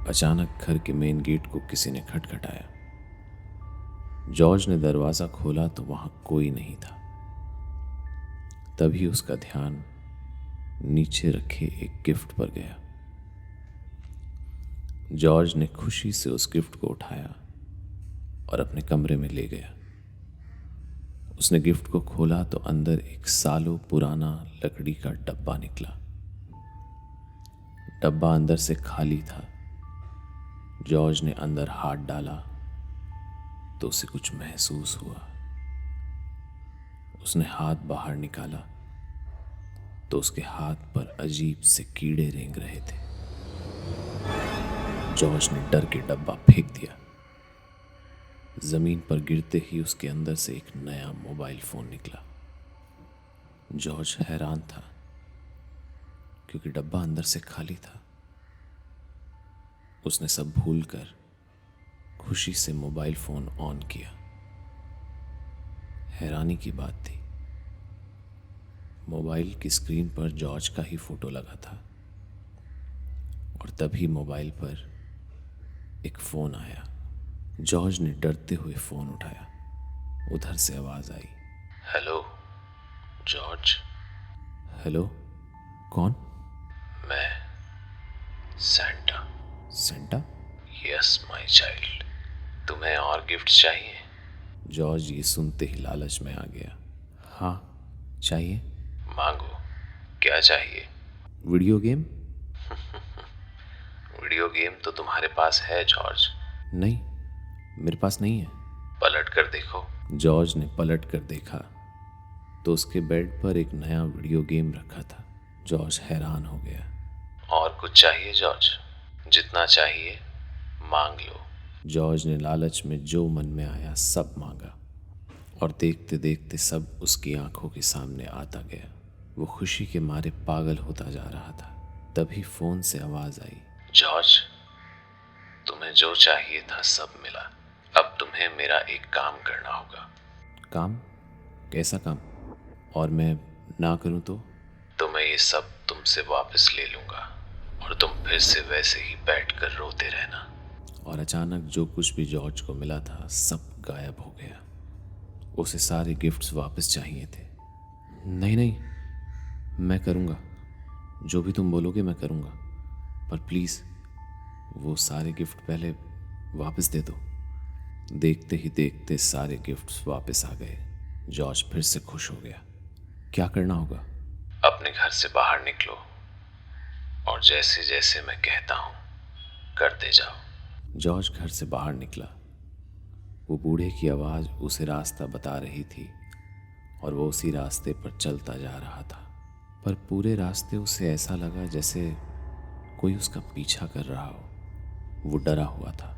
अचानक घर के मेन गेट को किसी ने खटखटाया। जॉर्ज ने दरवाजा खोला तो वहां कोई नहीं था। तभी उसका ध्यान नीचे रखे एक गिफ्ट पर गया। जॉर्ज ने खुशी से उस गिफ्ट को उठाया और अपने कमरे में ले गया। उसने गिफ्ट को खोला तो अंदर एक सालों पुराना लकड़ी का डब्बा निकला। डब्बा अंदर से खाली था। जॉर्ज ने अंदर हाथ डाला तो उसे कुछ महसूस हुआ। उसने हाथ बाहर निकाला तो उसके हाथ पर अजीब से कीड़े रेंग रहे थे। जॉर्ज ने डर के डब्बा फेंक दिया। जमीन पर गिरते ही उसके अंदर से एक नया मोबाइल फोन निकला। जॉर्ज हैरान था क्योंकि डब्बा अंदर से खाली था। उसने सब भूलकर खुशी से मोबाइल फोन ऑन किया। हैरानी की बात थी, मोबाइल की स्क्रीन पर जॉर्ज का ही फोटो लगा था। और तभी मोबाइल पर एक फोन आया। जॉर्ज ने डरते हुए फोन उठाया। उधर से आवाज आई, हेलो जॉर्ज। हेलो, कौन? मैं Santa. Santa? Yes my child. तुम्हें और गिफ्ट चाहिए? जॉर्ज ये सुनते ही लालच में आ गया। हाँ, चाहिए। मांगो, क्या चाहिए? Video game. वीडियो गेम तो तुम्हारे पास है जॉर्ज। नहीं, मेरे पास नहीं है। पलट कर देखो। जॉर्ज ने पलट कर देखा तो उसके बेड पर एक नया वीडियो गेम रखा था। जॉर्ज हैरान हो गया। और कुछ चाहिए जॉर्ज? जितना चाहिए मांग लो। जॉर्ज ने लालच में जो मन में आया सब मांगा और देखते देखते सब उसकी आंखों के सामने आता गया। वो खुशी के मारे पागल होता जा रहा था। तभी फोन से आवाज आई, जॉर्ज, तुम्हें जो चाहिए था सब मिला। अब तुम्हें मेरा एक काम करना होगा। काम? कैसा काम? और मैं ना करूं तो मैं ये सब तुमसे वापस ले लूंगा और तुम फिर से वैसे ही बैठकर रोते रहना। और अचानक जो कुछ भी जॉर्ज को मिला था सब गायब हो गया। उसे सारे गिफ्ट्स वापस चाहिए थे। नहीं नहीं, मैं करूंगा, जो भी तुम बोलोगे मैं करूंगा, पर प्लीज वो सारे गिफ्ट पहले वापस दे दो। देखते ही देखते सारे गिफ्ट्स वापस आ गए। जॉर्ज फिर से खुश हो गया। क्या करना होगा? अपने घर से बाहर निकलो और जैसे जैसे मैं कहता हूं करते जाओ। जॉर्ज घर से बाहर निकला। वो बूढ़े की आवाज उसे रास्ता बता रही थी और वो उसी रास्ते पर चलता जा रहा था। पर पूरे रास्ते उसे ऐसा लगा जैसे कोई उसका पीछा कर रहा हो। वो डरा हुआ था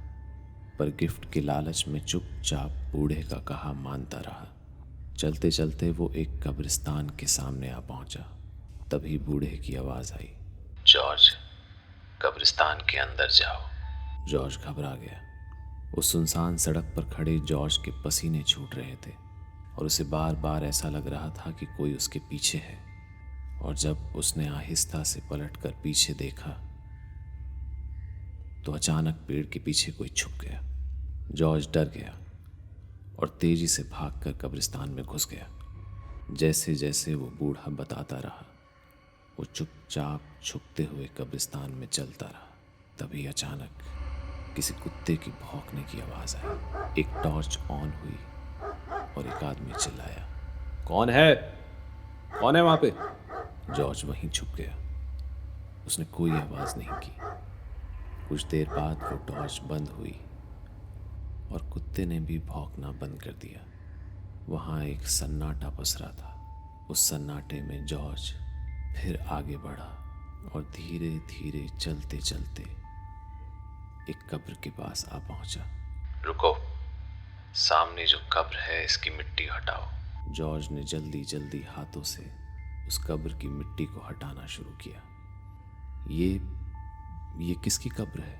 पर गिफ्ट के लालच में चुपचाप बूढ़े का कहा मानता रहा। चलते चलते वो एक कब्रिस्तान के सामने आ पहुंचा। तभी बूढ़े की आवाज आई, जॉर्ज, कब्रिस्तान के अंदर जाओ। जॉर्ज घबरा गया। उस सुनसान सड़क पर खड़े जॉर्ज के पसीने छूट रहे थे और उसे बार बार ऐसा लग रहा था कि कोई उसके पीछे है। और जब उसने आहिस्ता से पलटकर पीछे देखा तो अचानक पेड़ के पीछे कोई छुप गया। जॉर्ज डर गया और तेजी से भागकर कब्रिस्तान में घुस गया। जैसे जैसे वो बूढ़ा बताता रहा वो चुपचाप छुपते हुए कब्रिस्तान में चलता रहा। तभी अचानक किसी कुत्ते की भौंकने की आवाज आई। एक टॉर्च ऑन हुई और एक आदमी चिल्लाया, कौन है? कौन है वहां पे? जॉर्ज वहीं छुप गया। उसने कोई आवाज नहीं की। कुछ देर बाद वो टॉर्च बंद हुई और कुत्ते ने भी भौंकना बंद कर दिया। वहां एक सन्नाटा पसरा था। उस सन्नाटे में जॉर्ज फिर आगे बढ़ा और धीरे धीरे चलते चलते एक कब्र के पास आ पहुंचा। रुको, सामने जो कब्र है इसकी मिट्टी हटाओ। जॉर्ज ने जल्दी जल्दी हाथों से उस कब्र की मिट्टी को हटाना शुरू किया। ये किसकी कब्र है?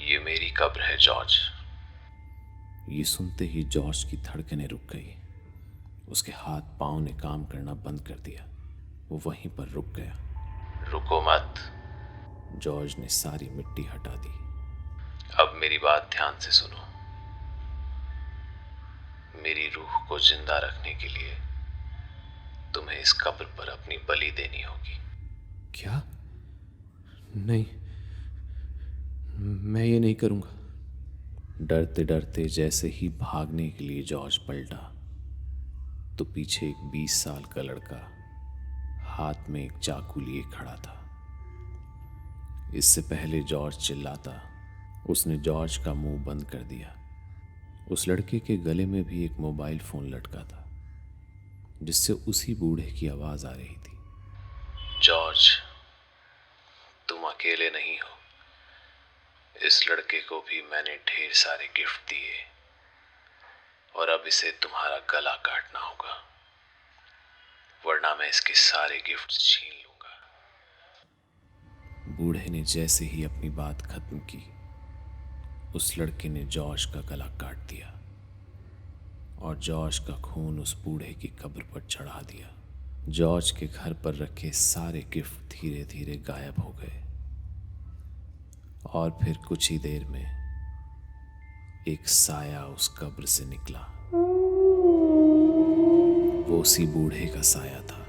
ये मेरी कब्र है जॉर्ज। ये सुनते ही जॉर्ज की धड़कनें रुक गई। उसके हाथ पांव ने काम करना बंद कर दिया। वो वहीं पर रुक गया। रुको मत, जॉर्ज ने सारी मिट्टी हटा दी। अब मेरी बात ध्यान से सुनो। मेरी रूह को जिंदा रखने के लिए तुम्हें इस कब्र पर अपनी बलि देनी होगी। क्या? नहीं, मैं ये नहीं करूंगा। डरते डरते जैसे ही भागने के लिए जॉर्ज पलटा तो पीछे एक 20 साल का लड़का हाथ में एक चाकू लिए खड़ा था। इससे पहले जॉर्ज चिल्लाता, उसने जॉर्ज का मुंह बंद कर दिया। उस लड़के के गले में भी एक मोबाइल फोन लटका था जिससे उसी बूढ़े की आवाज आ रही थी। जॉर्ज, तुम अकेले नहीं हो। इस लड़के को भी मैंने ढेर सारे गिफ्ट दिए और अब इसे तुम्हारा गला काटना होगा, वरना मैं इसके सारे गिफ्ट छीन लूंगा। बूढ़े ने जैसे ही अपनी बात खत्म की, उस लड़के ने जॉर्ज का गला काट दिया और जॉर्ज का खून उस बूढ़े की कब्र पर चढ़ा दिया। जॉर्ज के घर पर रखे सारे गिफ्ट धीरे धीरे गायब हो गए और फिर कुछ ही देर में एक साया उस कब्र से निकला। वो उसी बूढ़े का साया था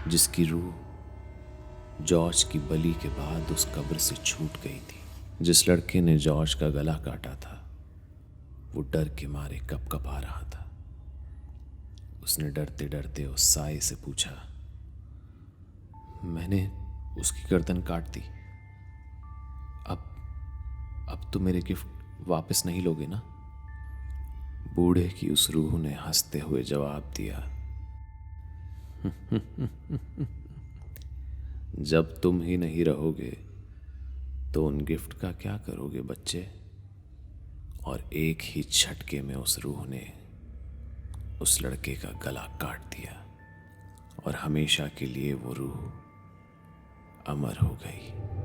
जिसकी रूह जॉर्ज की बलि के बाद उस कब्र से छूट गई थी। जिस लड़के ने जॉर्ज का गला काटा था वो डर के मारे कपकपा रहा था। उसने डरते डरते उस साये से पूछा, मैंने उसकी गर्दन काट दी, अब तो मेरे गिफ्ट वापस नहीं लोगे ना? बूढ़े की उस रूह ने हंसते हुए जवाब दिया, जब तुम ही नहीं रहोगे तो उन गिफ्ट का क्या करोगे बच्चे? और एक ही झटके में उस रूह ने उस लड़के का गला काट दिया और हमेशा के लिए वो रूह अमर हो गई।